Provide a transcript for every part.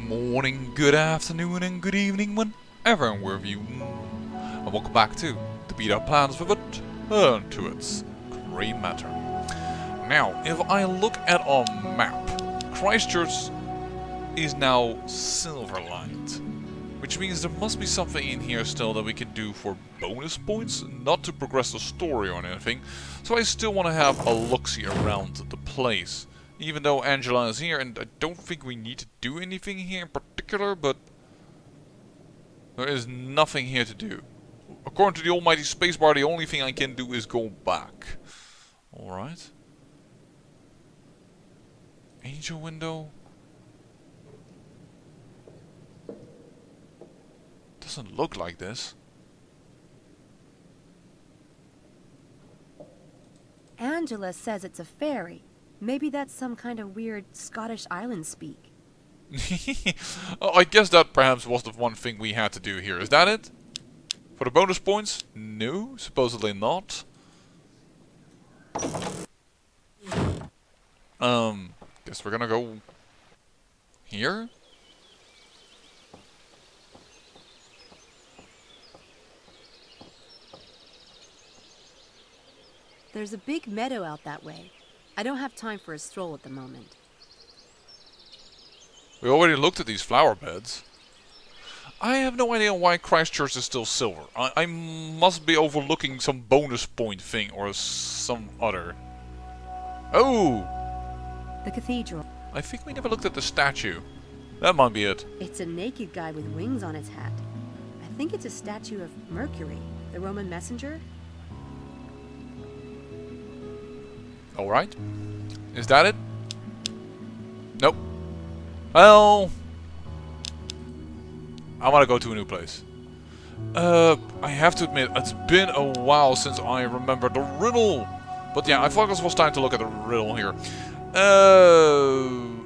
morning, good afternoon, and good evening, whenever and wherever you and welcome back to the Beat Up Plans with Return to its Grey Matter. Now, if I look at our map, Christchurch is now silver-lined, which means there must be something in here still that we can do for bonus points, not to progress the story or anything. So I still want to have a look-see around the place. Even though Angela is here, and I don't think we need to do anything here in particular, but there is nothing here to do. According to the almighty spacebar, the only thing I can do is go back. Alright. Angel window. Doesn't look like this. Angela says it's a fairy. Maybe that's some kind of weird Scottish island speak. Oh, I guess that perhaps was the one thing we had to do here. Is that it? For the bonus points? No, supposedly not. Guess we're gonna go here? There's a big meadow out that way. I don't have time for a stroll at the moment. We already looked at these flower beds. I have no idea why Christchurch is still silver. I must be overlooking some bonus point thing or some other. Oh! The cathedral. I think we never looked at the statue. That might be it. It's a naked guy with wings on his hat. I think it's a statue of Mercury, the Roman messenger. Alright. Is that it? Nope. Well, I want to go to a new place. I have to admit, it's been a while since I remember the riddle. But yeah, I thought it was time to look at the riddle here.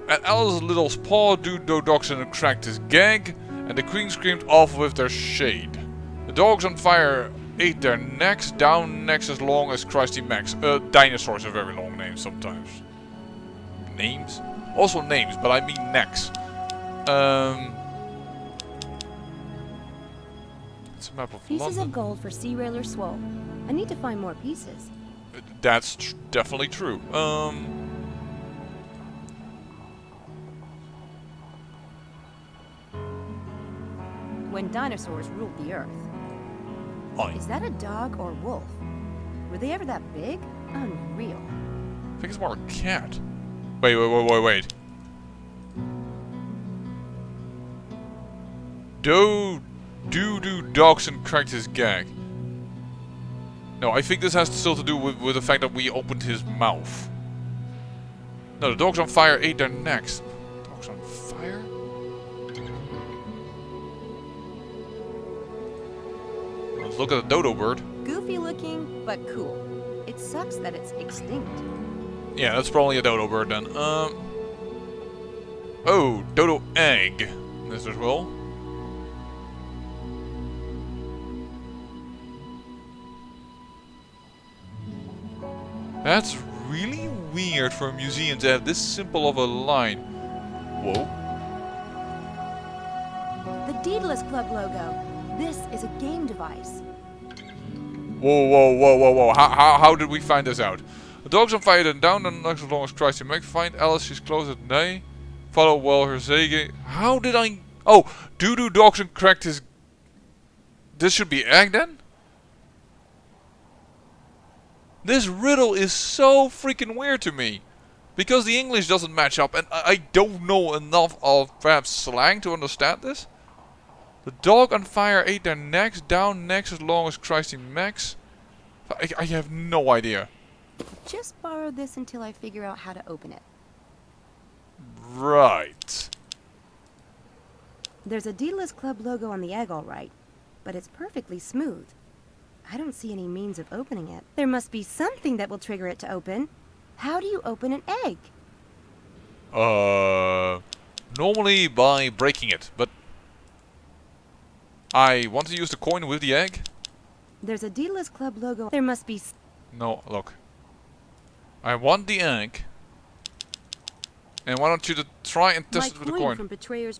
At Alice's little paw, Dodogson cracked his gag, and the queen screamed off with their shade. The dogs on fire ate their necks, down necks as long as Christy Max. Dinosaurs have very long names sometimes. Names? Also names, but I mean necks. It's a map of Pieces London. of gold for Sea Railer Swole. I need to find more pieces. That's definitely true. When dinosaurs ruled the earth. Is that a dog or wolf? Were they ever that big? Unreal. I think it's more a cat. Wait. Dogson cracked his gag. No, I think this has still to do with the fact that we opened his mouth. No, the dogs on fire ate their necks. Dogs on fire? Let's look at the dodo bird. Goofy looking, but cool. It sucks that it's extinct. Yeah, that's probably a dodo bird then. Oh, dodo egg. This as well. That's really weird for a museum to have this simple of a line. Whoa. The Daedalus Club logo. This is a game device. Whoa. How did we find this out? The dog's on fire and down and next as long as Christ make. Find Alice, she's close at nay. Follow well her zege. How did I... Oh, Doo-Doo Dogson cracked his... This should be egg then? This riddle is so freaking weird to me. Because the English doesn't match up and I don't know enough of perhaps slang to understand this. The dog on fire ate their necks, down necks as long as Christy Max. I have no idea. Just borrow this until I figure out how to open it. Right. There's a Daedalus Club logo on the egg all right, but it's perfectly smooth. I don't see any means of opening it. There must be something that will trigger it to open. How do you open an egg? Normally by breaking it, but I want to use the coin with the egg. There's a Daedalus Club logo. There must be... No, look. I want the egg. And why don't you try and test it with the coin? From Betrayer's...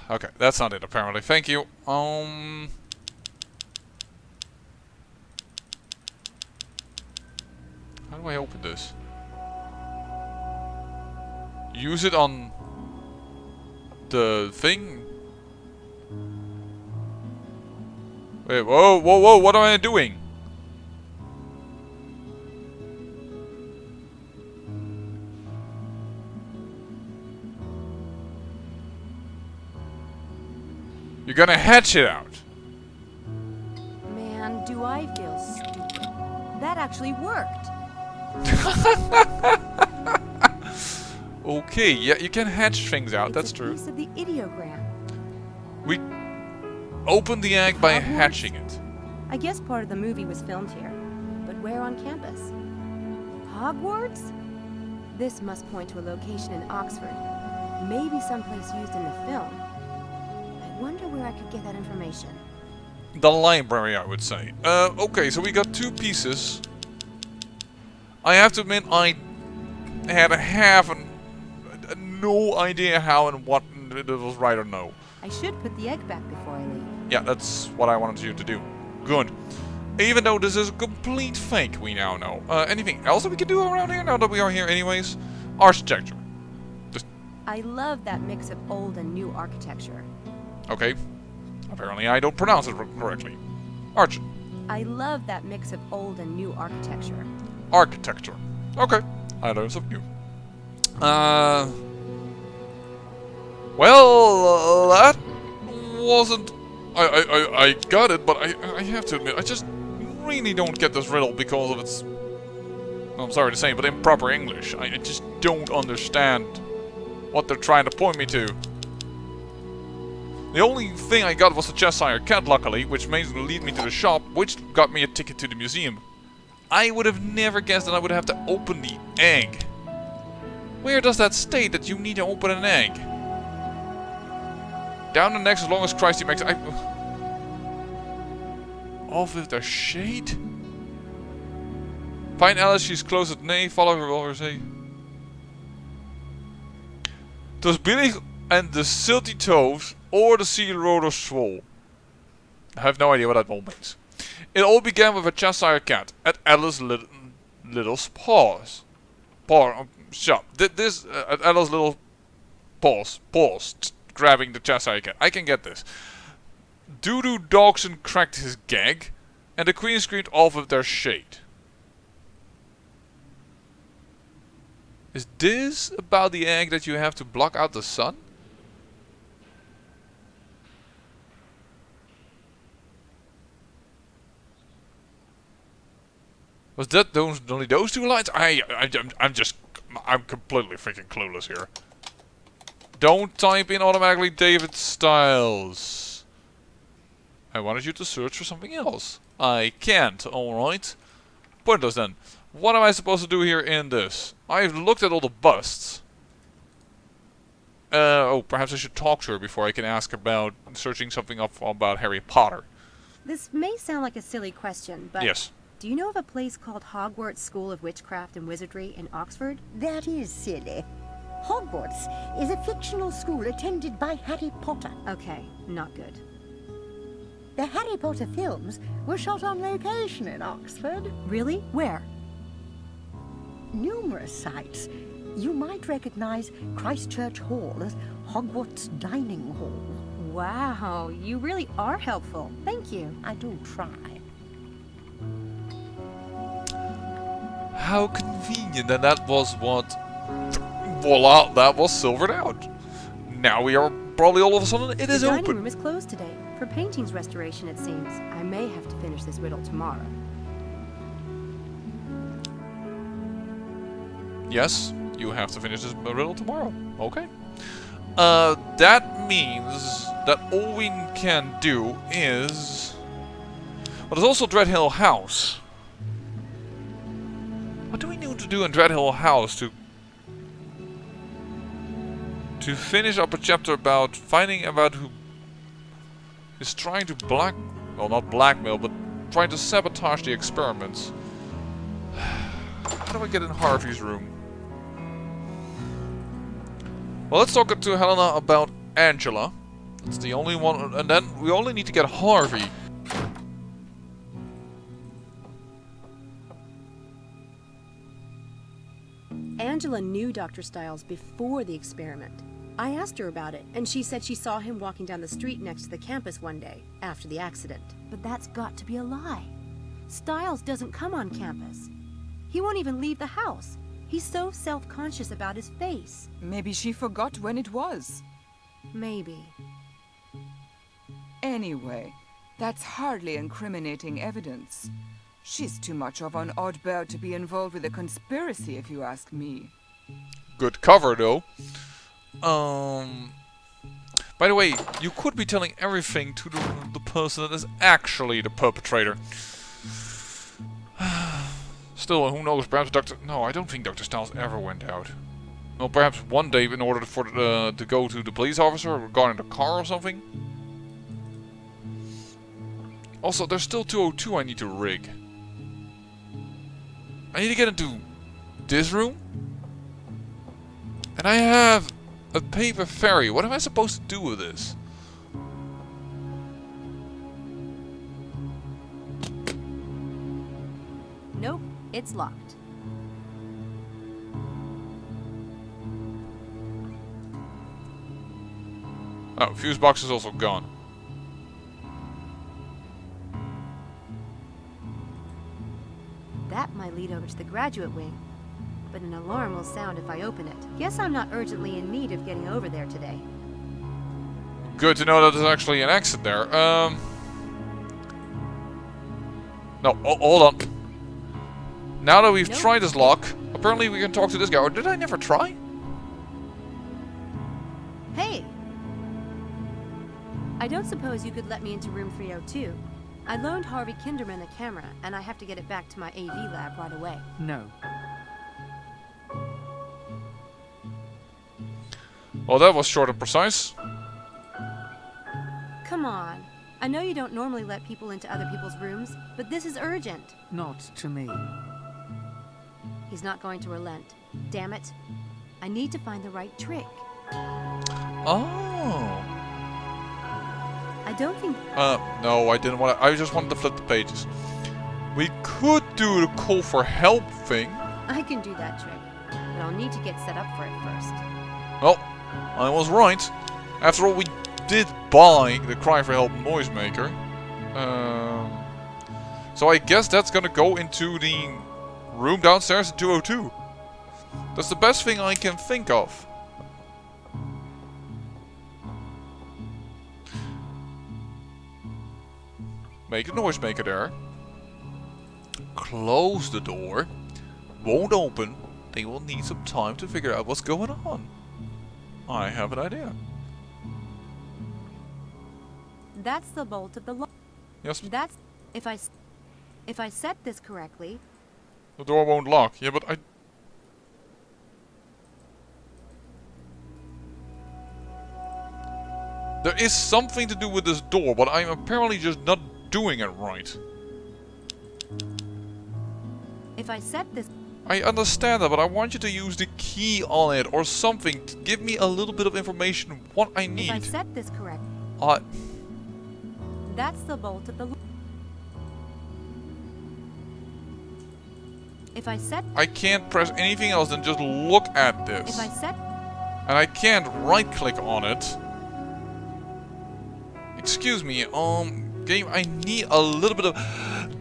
Okay, that's not it apparently. Thank you. How do I open this? Use it on the thing? Wait, whoa, whoa, whoa, what am I doing? You're gonna hatch it out. Man, do I feel stupid. That actually worked. Okay, yeah, you can hatch things out, It's that's a true. piece of the ideogram. We open the egg by Hogwarts? hatching it. I guess part of the movie was filmed here. But where on campus? Hogwarts? This must point to a location in Oxford. Maybe someplace used in the film. I wonder where I could get that information. The library, I would say. Okay, so we got 2 pieces. I have to admit, I had no idea how and what it was right or no. I should put the egg back before I leave. Yeah, that's what I wanted you to do. Good. Even though this is a complete fake, we now know. Anything else that we can do around here now that we are here anyways? Architecture. Just, I love that mix of old and new architecture. okay. Apparently I don't pronounce it correctly. I love that mix of old and new architecture. Architecture. Okay. I learned something new. Well, that wasn't... I got it, but I have to admit, I just really don't get this riddle because of its... I'm sorry to say, but improper English. I just don't understand what they're trying to point me to. The only thing I got was the Cheshire Cat, luckily, which made it lead me to the shop, which got me a ticket to the museum. I would have never guessed that I would have to open the egg. Where does that state that you need to open an egg? Down the next as long as Christ he makes... Off with the shade? Find Alice, she's close at nay, follow her over, say. Does Billy and the Silty Toves or the Seal Road of Swole? I have no idea what that all means. It all began with a Cheshire Cat at Alice Little's paws. Shop. This at Alice Little paws, grabbing the Cheshire Cat. I can get this. Doodoo Dogson cracked his gag, and the Queen screamed off with their shade. Is this about the egg that you have to block out the sun? Was that only those 2 lines? I'm completely freaking clueless here. Don't type in automatically David Styles. I wanted you to search for something else. I can't, alright. Pointless then. What am I supposed to do here in this? I've looked at all the busts. Oh, perhaps I should talk to her before I can ask about searching something up about Harry Potter. This may sound like a silly question, but... Yes. Do you know of a place called Hogwarts School of Witchcraft and Wizardry in Oxford? That is silly. Hogwarts is a fictional school attended by Harry Potter. Okay, not good. The Harry Potter films were shot on location in Oxford. Really? Where? Numerous sites. You might recognize Christchurch Hall as Hogwarts Dining Hall. Wow, you really are helpful. Thank you. I do try. How convenient, and that was what... Voila, that was silvered out. Now we are probably all of a sudden, it is The dining open. room is closed today. For paintings restoration, it seems. I may have to finish this riddle tomorrow. Yes, you have to finish this riddle tomorrow. Okay. That means that all we can do is... Well, there's also Dreadhill House. What do we need to do in Dreadhill House to finish up a chapter about finding about who is trying to well, not blackmail, but trying to sabotage the experiments? How do I get in Harvey's room? Well, let's talk to Helena about Angela. It's the only one, and then we only need to get Harvey. Angela knew Dr. Stiles before the experiment. I asked her about it, and she said she saw him walking down the street next to the campus one day, after the accident. But that's got to be a lie. Stiles doesn't come on campus. He won't even leave the house. He's so self-conscious about his face. Maybe she forgot when it was. Maybe. Anyway, that's hardly incriminating evidence. She's too much of an odd bird to be involved with a conspiracy, if you ask me. Good cover, though. By the way, you could be telling everything to the person that is actually the perpetrator. Still, who knows? Perhaps Dr. No, I don't think Dr. Stiles ever went out. Well, perhaps one day in order for to go to the police officer or got in the car or something. Also, there's still 202 I need to rig. I need to get into this room. And I have a paper ferry. What am I supposed to do with this? Nope, it's locked. Oh, fuse box is also gone. That might lead over to the graduate wing. But an alarm will sound if I open it. Guess I'm not urgently in need of getting over there today. Good to know that there's actually an exit there. No, hold on. Now that we've Nope. tried this lock, apparently we can talk to this guy. Or did I never try? Hey! I don't suppose you could let me into room 302. I loaned Harvey Kinderman a camera, and I have to get it back to my AV lab right away. No. Well, that was short and precise. Come on. I know you don't normally let people into other people's rooms, but this is urgent. Not to me. He's not going to relent. Damn it. I need to find the right trick. Oh. I don't think... No, I didn't want to. I just wanted to flip the pages. We could do the call for help thing. I can do that trick, but I'll need to get set up for it first. Well, I was right. After all, we did buy the Cry for Help noisemaker. So I guess that's gonna go into the room downstairs in 202. That's the best thing I can think of. Make a noisemaker there. Close the door. Won't open. They will need some time to figure out what's going on. I have an idea. That's the bolt of the lock. Yes, That's... If I set this correctly... the door won't lock. Yeah, but I... There is something to do with this door, but I'm apparently just not doing it right. If I set this... I understand that, but I want you to use the key on it or something to give me a little bit of information what I need. If I set this correctly... That's the bolt of the... If I set... I can't press anything else than just look at this. If I set... And I can't right click on it. Excuse me, game, I need a little bit of...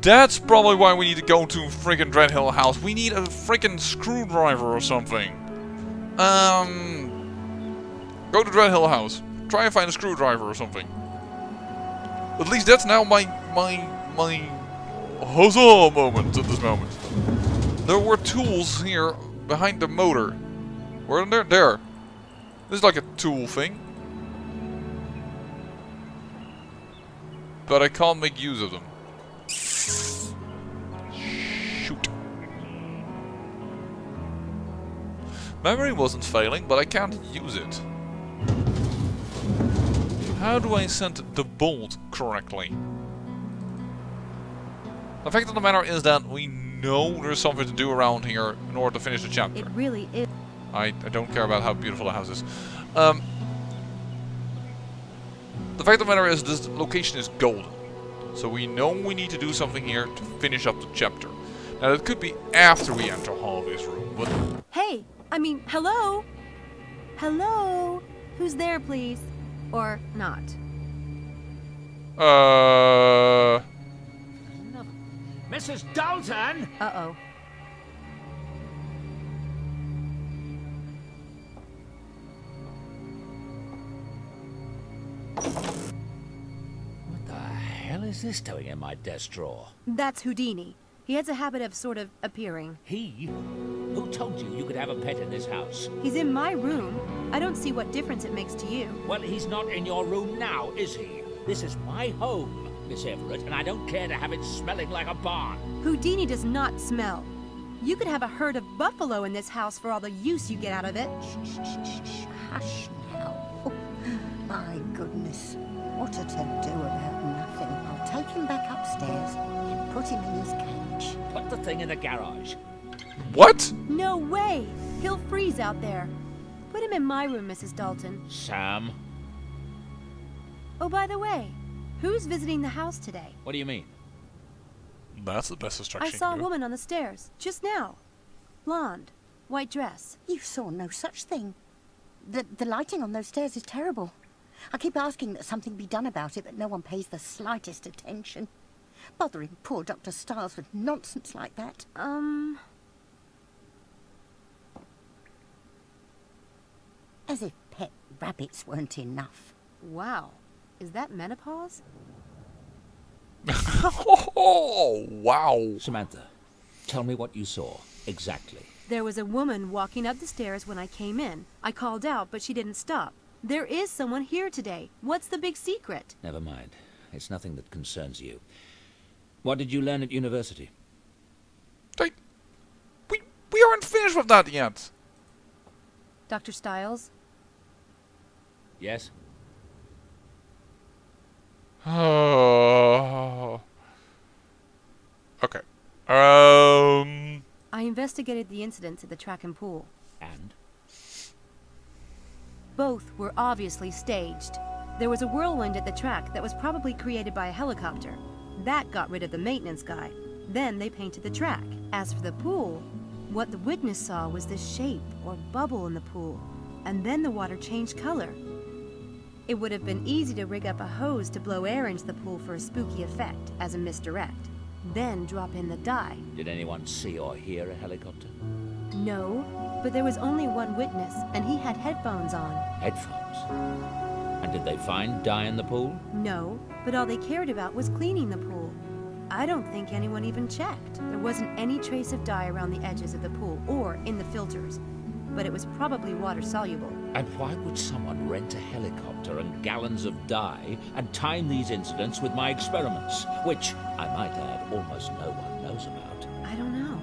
That's probably why we need to go to freaking Dreadhill House. We need a freaking screwdriver or something. Go to Dreadhill House. Try and find a screwdriver or something. At least that's now my huzzah moment at this moment. There were tools here behind the motor. Were there? There. This is like a tool thing. But I can't make use of them. Shoot. Memory wasn't failing, but I can't use it. How do I send the bolt correctly? The fact of the matter is that we know there's something to do around here in order to finish the chapter. It really is... I don't care about how beautiful the house is. the fact of the matter is, this location is golden. So we know we need to do something here to finish up the chapter. Now, it could be after we enter Harvey's room, but... Hey, hello? Hello? Who's there, please? Or not? Mrs. Dalton! Uh-oh. What the hell is this doing in my desk drawer? That's Houdini. He has a habit of sort of appearing. He? Who told you you could have a pet in this house? He's in my room. I don't see what difference it makes to you. Well, he's not in your room now, is he? This is my home, Miss Everett, and I don't care to have it smelling like a barn. Houdini does not smell. You could have a herd of buffalo in this house for all the use you get out of it. Shh, shh, shh, shh. Hush now. Oh, my goodness. What a to-do about nothing. I'll take him back upstairs and put him in his cage. Put the thing in the garage. What? No way! He'll freeze out there. Put him in my room, Mrs. Dalton. Sam? Oh, by the way, who's visiting the house today? What do you mean? That's the best I instruction. saw a woman on the stairs, just now. Blonde, white dress. You saw no such thing. The lighting on those stairs is terrible. I keep asking that something be done about it, but no one pays the slightest attention. Bothering poor Dr. Stiles with nonsense like that. As if pet rabbits weren't enough. Wow. Is that menopause? Oh, wow. Samantha, tell me what you saw, exactly. There was a woman walking up the stairs when I came in. I called out, but she didn't stop. There is someone here today. What's the big secret? Never mind. It's nothing that concerns you. What did you learn at university? We aren't finished with that yet. Dr. Stiles? Yes? Oh. Okay. I investigated the incidents at the track and pool. And? Both were obviously staged. There was a whirlwind at the track that was probably created by a helicopter. That got rid of the maintenance guy. Then they painted the track. As for the pool, what the witness saw was this shape or bubble in the pool, and then the water changed color. It would have been easy to rig up a hose to blow air into the pool for a spooky effect as a misdirect, then drop in the dye. Did anyone see or hear a helicopter? No, but there was only one witness, and he had headphones on. Headphones? And did they find dye in the pool? No, but all they cared about was cleaning the pool. I don't think anyone even checked. There wasn't any trace of dye around the edges of the pool or in the filters, but it was probably water-soluble. And why would someone rent a helicopter and gallons of dye and time these incidents with my experiments, which, I might add, almost no one knows about? I don't know.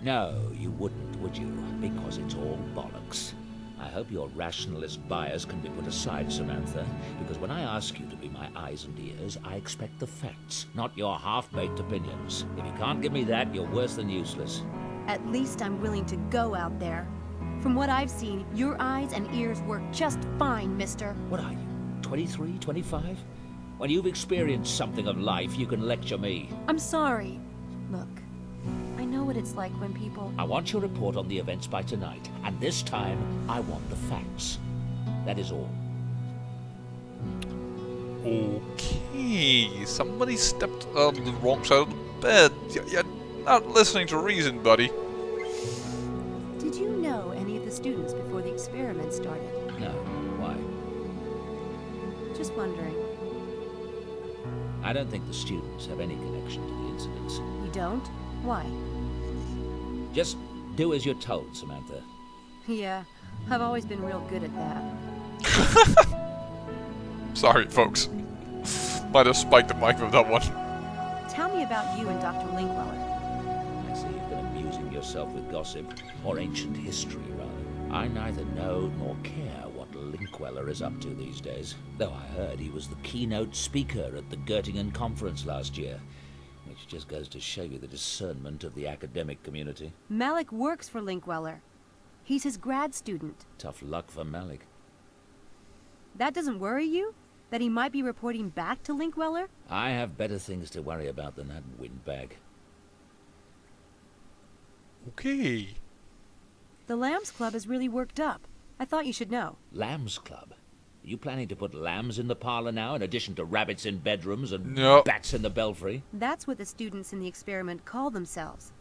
No, you wouldn't, would you? Because it's all bollocks. I hope your rationalist bias can be put aside, Samantha, because when I ask you to be my eyes and ears, I expect the facts, not your half-baked opinions. If you can't give me that, you're worse than useless. At least I'm willing to go out there. From what I've seen, your eyes and ears work just fine, mister. What are you, 23, 25? When you've experienced something of life, you can lecture me. I'm sorry. Look, I know what it's like when people... I want your report on the events by tonight, and this time, I want the facts. That is all. Okay, somebody stepped on the wrong side of the bed. You're not listening to reason, buddy. Did you know any of the students before the experiment started? No, why? Just wondering. I don't think the students have any connection to the incidents. You don't? Why? Just do as you're told, Samantha. Yeah, I've always been real good at that. Sorry, folks. Might have spiked the mic with that one. Tell me about you and Dr. Linkweller. I see you've been amusing yourself with gossip, or ancient history, rather. I neither know nor care what Linkweller is up to these days, though I heard he was the keynote speaker at the Göttingen conference last year, which just goes to show you the discernment of the academic community. Malik works for Linkweller. He's his grad student. Tough luck for Malik. That doesn't worry you? That he might be reporting back to Linkweller? I have better things to worry about than that windbag. Okay. The Lambs Club is really worked up. I thought you should know. Lambs Club? Are you planning to put lambs in the parlor now, in addition to rabbits in bedrooms and No. bats in the belfry? That's what the students in the experiment call themselves.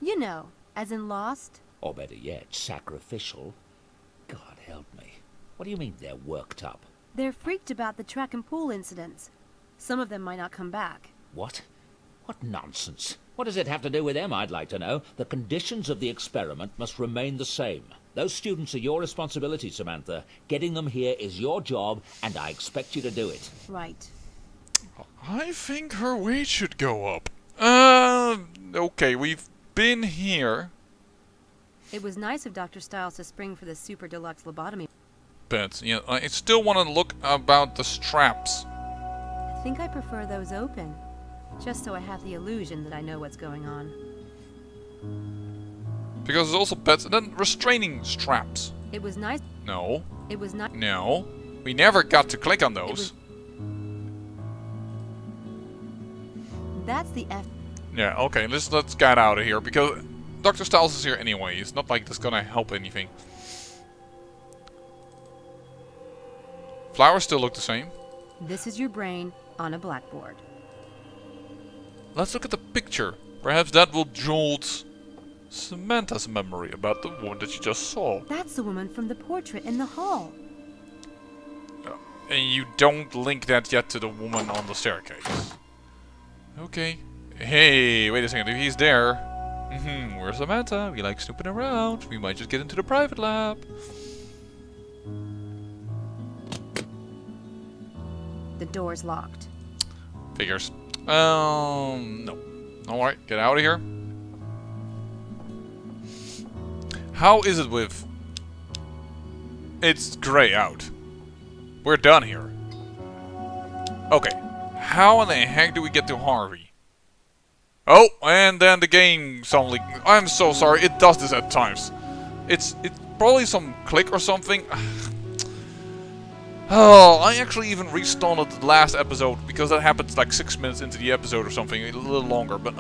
You know, as in Lost. Or better yet, sacrificial? God help me. What do you mean they're worked up? They're freaked about the track and pool incidents. Some of them might not come back. What? What nonsense. What does it have to do with them, I'd like to know? The conditions of the experiment must remain the same. Those students are your responsibility, Samantha. Getting them here is your job, and I expect you to do it. Right. I think her weight should go up. Okay, we've been here. It was nice of Dr. Stiles to spring for the super deluxe lobotomy. But, yeah, I still want to look about the straps. I think I prefer those open. Just so I have the illusion that I know what's going on. Because there's also pets and then restraining straps. It was nice. No. It was not. No. We never got to click on those. That's the F. Yeah, okay, let's get out of here because Dr. Stiles is here anyway. It's not like that's gonna help anything. Flowers still look the same. This is your brain on a blackboard. Let's look at the picture. Perhaps that will jolt Samantha's memory about the woman that she just saw. That's the woman from the portrait in the hall. And you don't link that yet to the woman on the staircase. Okay. Hey, wait a second. If he's there, where's Samantha? We like snooping around. We might just get into the private lab. The door's locked. Figures. No. Alright, get out of here. How is it with... It's grey out. We're done here. Okay. How in the heck do we get to Harvey? Oh, and then the game suddenly... I'm so sorry, it does this at times. It's probably some click or something. Oh, I actually even restarted the last episode because that happened like 6 minutes into the episode or something, a little longer. But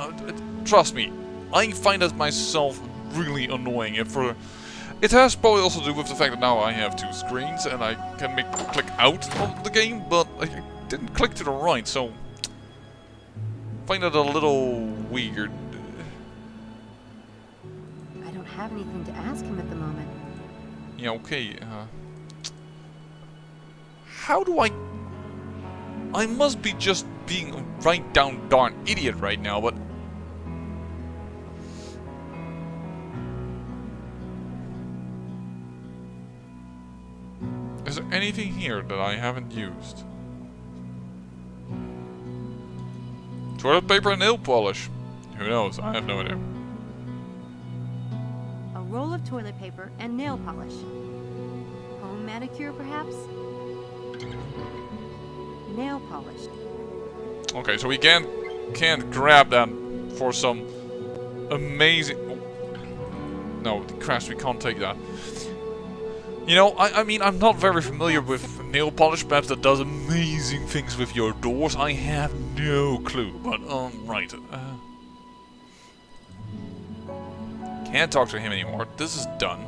trust me, I find that myself really annoying. It has probably also to do with the fact that now I have 2 screens and I can make click out of the game, but I didn't click to the right, so I find that a little weird. I don't have anything to ask him at the moment. Yeah, okay. How do I must be just being a right down darn idiot right now, but... Is there anything here that I haven't used? Toilet paper and nail polish. Who knows? I have no idea. A roll of toilet paper and nail polish. Home manicure, perhaps? Nail polish. Okay, so we can't grab that for some amazing... No, the crash, we can't take that. You know, I mean, I'm not very familiar with nail polish. Perhaps that does amazing things with your doors. I have no clue, but, right. Can't talk to him anymore. This is done.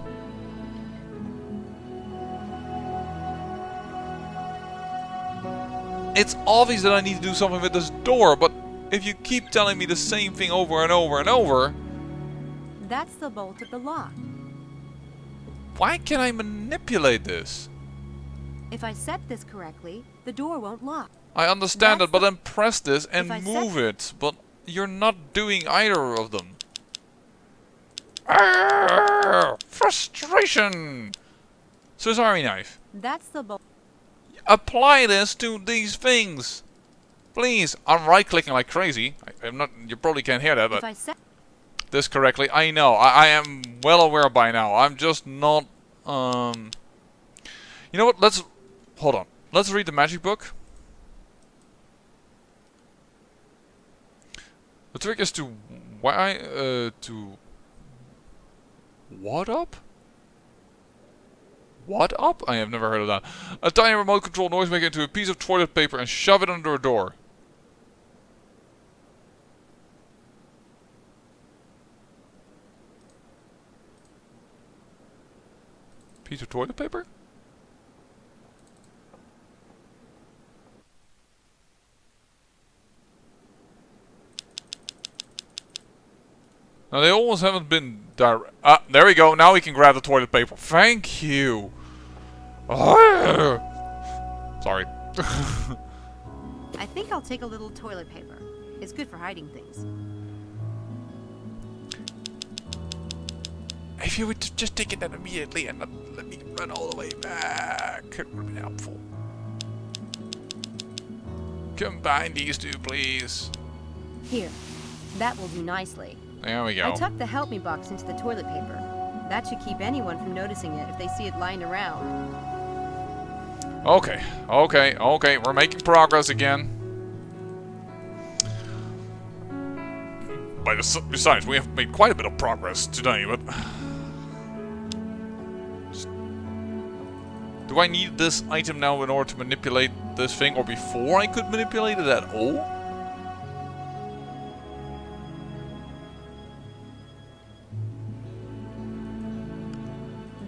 It's obvious that I need to do something with this door, but if you keep telling me the same thing over and over and over... That's the bolt of the lock. Why can't I manipulate this? If I set this correctly, the door won't lock. I understand That's that, but then press this and If I move it. But you're not doing either of them. Arrgh! Frustration! Swiss Army knife. That's the bolt. Apply this to these things. Please. I'm right-clicking like crazy. I'm not. You probably can't hear that, If but I set this correctly. I know. I am well aware by now. I'm just not. You know what? Let's hold on. Let's read the magic book. The trick is to to what up? what up? I have never heard of that. A tiny remote control noisemaker into a piece of toilet paper and shove it under a door. Piece of toilet paper? Now they almost haven't been direct. Ah, there we go. Now we can grab the toilet paper. Thank you. Sorry. I think I'll take a little toilet paper. It's good for hiding things. If you would just take it that immediately and not let me run all the way back, it would be helpful. Combine these two, please. Here, that will do nicely. There we go. I tucked the help me box into the toilet paper. That should keep anyone from noticing it if they see it lying around. Okay, we're making progress again. Besides, we have made quite a bit of progress today, but... Do I need this item now in order to manipulate this thing, or before I could manipulate it at all?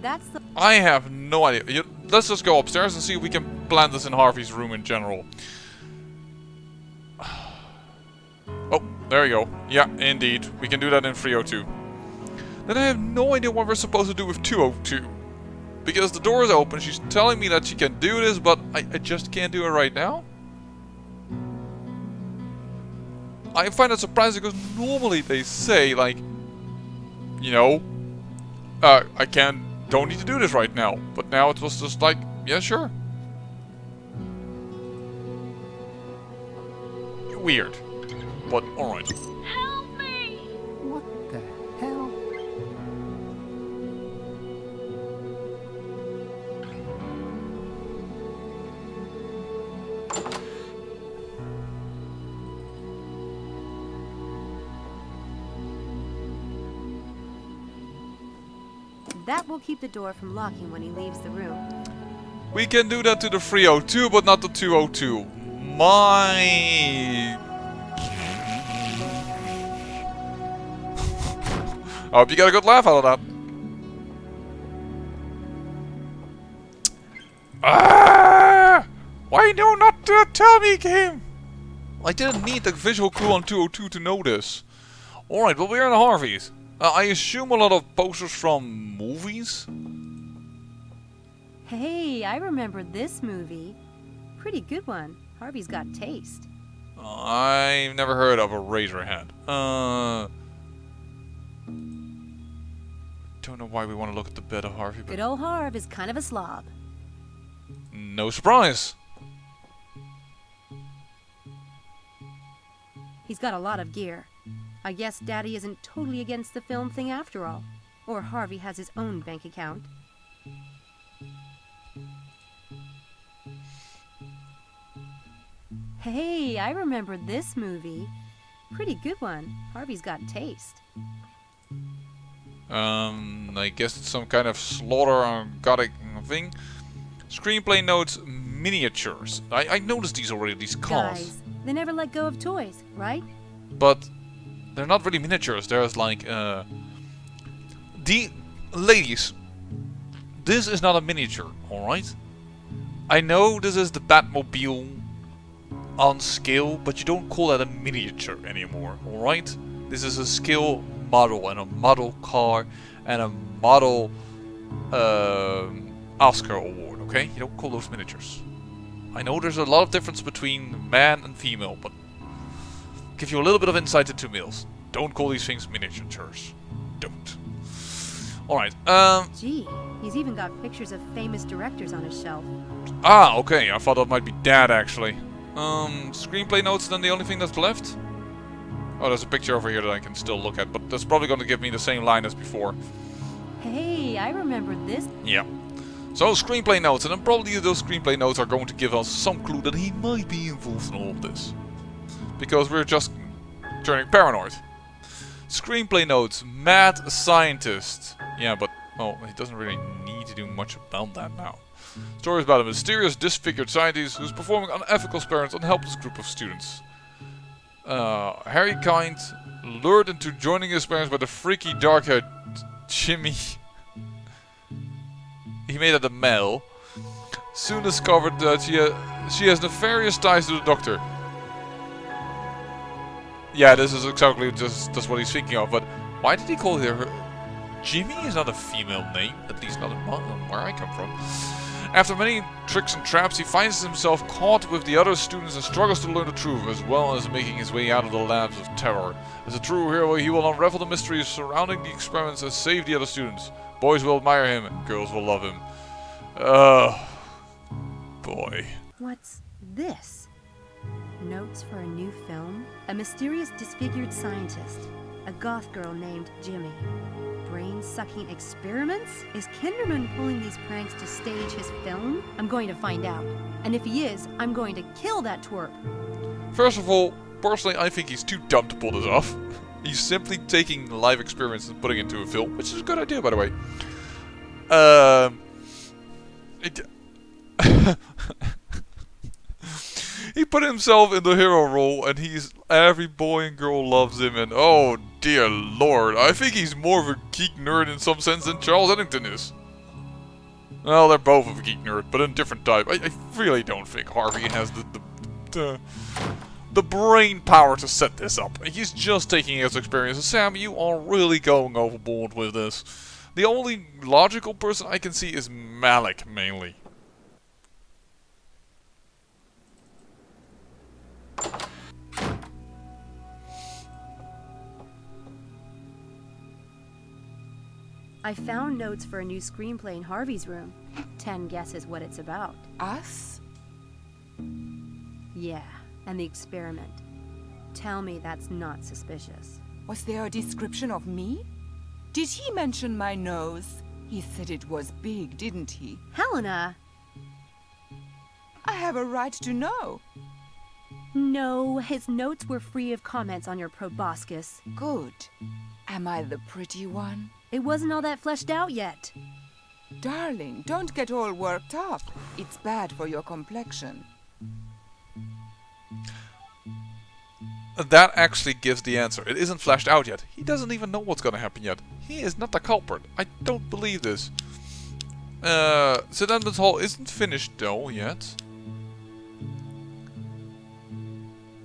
That's the... I have no idea. Let's just go upstairs and see if we can plant this in Harvey's room in general. Oh, there we go. Yeah, indeed. We can do that in 302. Then I have no idea what we're supposed to do with 202. Because the door is open, she's telling me that she can do this, but I just can't do it right now. I find it surprising because normally they say, like, you know, don't need to do this right now. But now it was just like, yeah, sure. Weird. But, alright. Help me! What the hell? That will keep the door from locking when he leaves the room. We can do that to the 302, but not the 202. My... I hope you got a good laugh out of that. Ah! Why no not to tell me, game? I didn't need the visual clue on 202 to know this. Alright, well, we're in Harvey's. I assume a lot of posters from movies? Hey, I remember this movie. Pretty good one. Harvey's got taste. I've never heard of a Razorhead. Don't know why we want to look at the bed of Harvey, but Good old Harv is kind of a slob. no surprise. He's got a lot of gear. I guess Daddy isn't totally against the film thing after all. Or Harvey has his own bank account. Hey, I remember this movie. Pretty good one. Harvey's got taste. I guess it's some kind of slaughter or gothic thing. Screenplay notes miniatures. I noticed these already, these cars. Guys, they never let go of toys, right? But they're not really miniatures. There's like, ladies, this is not a miniature, alright? I know this is the Batmobile on scale, but you don't call that a miniature anymore, alright? This is a scale model, and a model car, and a model Oscar award, okay? You don't call those miniatures. I know there's a lot of difference between man and female, but give you a little bit of insight into males. Don't call these things miniatures. Don't. Alright, Gee, he's even got pictures of famous directors on his shelf. ah, okay, I thought that might be Dad, actually. Screenplay notes, then the only thing that's left? Oh, there's a picture over here that I can still look at, but that's probably going to give me the same line as before. Hey, I remember this. Yeah. So, screenplay notes, and then probably those screenplay notes are going to give us some clue that he might be involved in all of this. Because we're just turning paranoid. Screenplay notes, mad scientist. Yeah, but Well, he doesn't really need to do much about that now. Stories about a mysterious, disfigured scientist who's performing unethical experiments on a helpless group of students. Harry Kind, lured into joining his experiments by the freaky dark-haired Jimmy. He made it a male. Soon discovered that she has nefarious ties to the Doctor. Yeah, this is exactly just what he's thinking of. But why did he call her? Jimmy is not a female name, at least not in where I come from. After many tricks and traps, he finds himself caught with the other students and struggles to learn the truth, as well as making his way out of the labs of terror. As a true hero, he will unravel the mysteries surrounding the experiments and save the other students. Boys will admire him, and girls will love him. Boy. What's this? Notes for a new film? A mysterious disfigured scientist. A goth girl named Jimmy. Brain-sucking experiments? Is Kinderman pulling these pranks to stage his film? I'm going to find out. And if he is, I'm going to kill that twerp. First of all, personally, I think he's too dumb to pull this off. He's simply taking live experience and putting it into a film, which is a good idea, by the way. He put himself in the hero role, and every boy and girl loves him, and oh dear lord, I think he's more of a geek nerd in some sense than Charles Eddington is. Well, they're both of a geek nerd, but in a different type. I really don't think Harvey has the brain power to set this up. He's just taking his experience. Sam, you are really going overboard with this. The only logical person I can see is Malik, mainly. I found notes for a new screenplay in Harvey's room. 10 guesses what it's about. Us? Yeah, and the experiment. Tell me that's not suspicious. Was there a description of me? Did he mention my nose? He said it was big, didn't he? Helena! I have a right to know. No, his notes were free of comments on your proboscis. Good. Am I the pretty one? It wasn't all that fleshed out yet. Darling, don't get all worked up. It's bad for your complexion. That actually gives the answer. It isn't fleshed out yet. He doesn't even know what's gonna happen yet. He is not the culprit. I don't believe this. St. Edmund's Hall isn't finished though yet.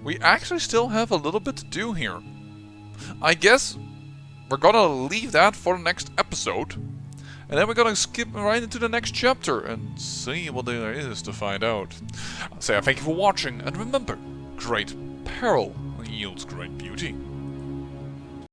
We actually still have a little bit to do here. I guess we're gonna leave that for the next episode. And then we're gonna skip right into the next chapter and see what there is to find out. I'll say thank you for watching, and remember, great peril yields great beauty.